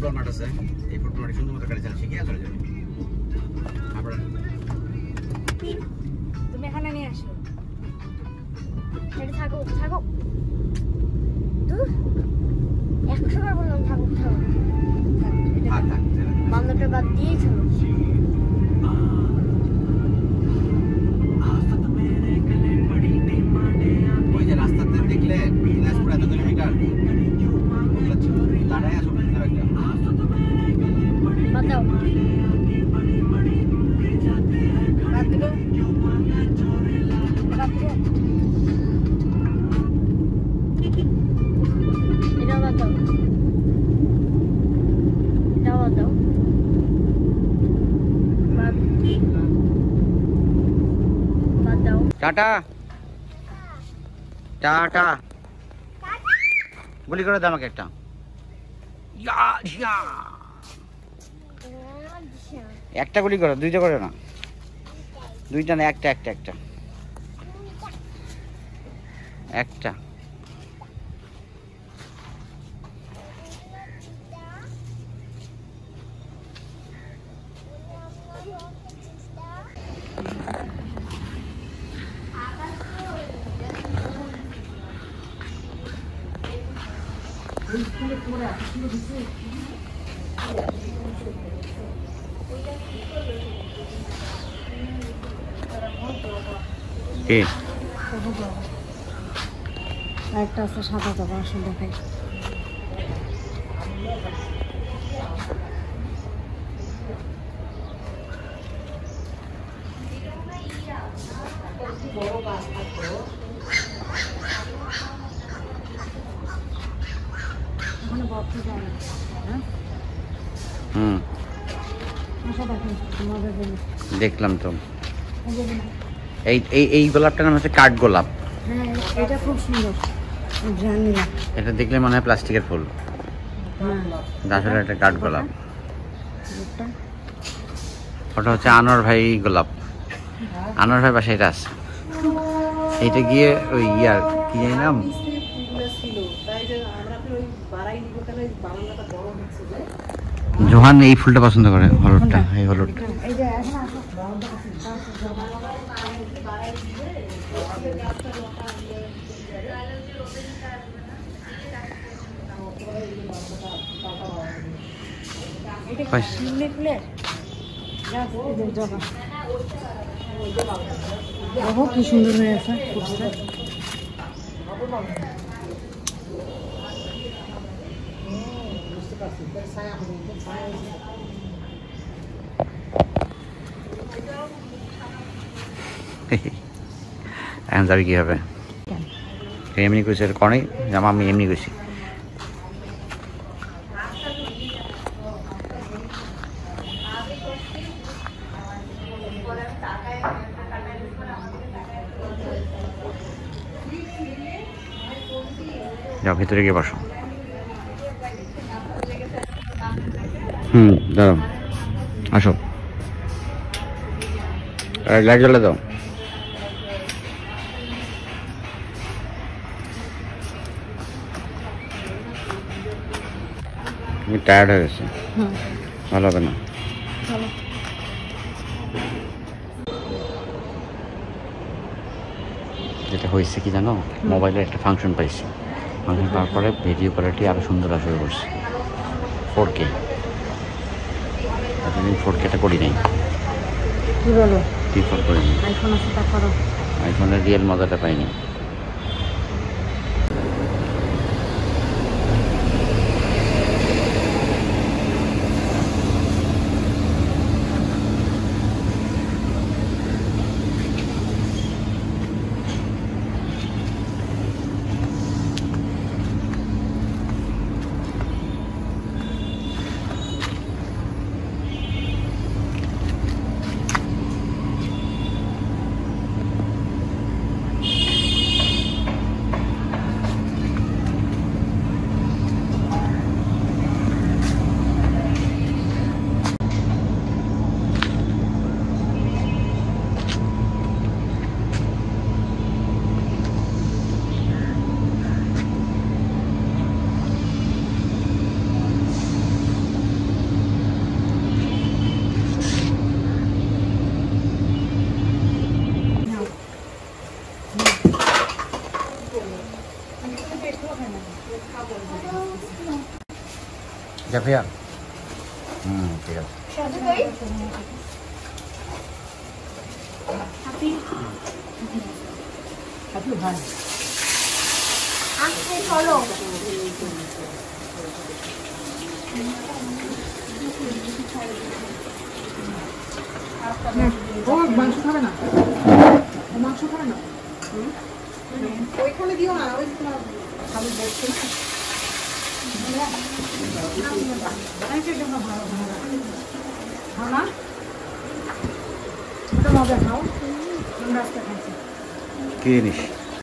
Football মাঠ আছে, এই ফুটবল মাঠে সুন্দর মতো গাড়ি চালা শিখিয়ে চলে যাবে। আপনারা তুমি এখানে নিয়ে আসো, এটা থাকো থাকো, 100 বার বললাম থাকো থাকো, বাংলাটা বাদ দিয়েই চলো। ওই যে রাস্তাতে দেখলে দিনাজপুর এত কিলোমিটার দাঁড়ায় আসো বাদ দাও, বাদ দিলো, বাদ দিলো, এটা বাদ দাও, এটা বাদ দাও, বাদ দাও। টাটা টাটা গুলি করে দাও আমাকে একটা। একটা গুলি করো, দুইটা করে না, দুইটা না, একটা একটা একটা একটা। একটা আছে সাদা জামা, আসুন দেখাই। ওখানে বরফ যায় না, হ্যাঁ? আশা দেখেন তোমাদের জন্য দেখলাম তো। এই গোলাপটার নাম হচ্ছে কাঠ গোলাপ। হ্যাঁ, এটা খুব সুন্দর, জানি না, এটা দেখলে মনে হয় প্লাস্টিকের ফুল, আসলে এটা কাঠ গোলাপ। ওটা হচ্ছে আনোয়ার ভাই গোলাপ, আনোয়ার ভাই বাসায় এটা আছে। এইটা গিয়ে ওই ইয়ার কি জানি নাম, জোহান এই ফুলটা পছন্দ করে, হলুদটা, এই হলুদটা। কি সুন্দর হয়ে আছে, এখন যাবি কি হবে? এমনি কইছে কনে জামা, আমি এমনি কইছি। যাও ভিতরে গিয়ে বসো। দাঁড়াও, আসো, লাইট জ্বলে দাও। তুমি টায়ার্ড হয়ে গেছে, ভালো হবে না। যেটা হয়েছে কি জানো, মোবাইলে একটা ফাংশন পাইছি, ফাংশন পাওয়ার পরে ভিডিও কোয়ালিটি আরো সুন্দর আসবে করছে, 4K। আমি 4Kটা করি নাই। কি বলো? প্রিফার করিনি, আইফোন আছে তা করো। আইফোনের রিয়েল মজাটা পাইনি। জাফিয়া ঠিক আছে। ও মাংস খাবে না, ও মাংস খাবে না। ওইখানে দিও না, ওই খালি বসে খাও না, ওটা মজা খাও, আমরা আজকে খাইছি। কি জিনিস?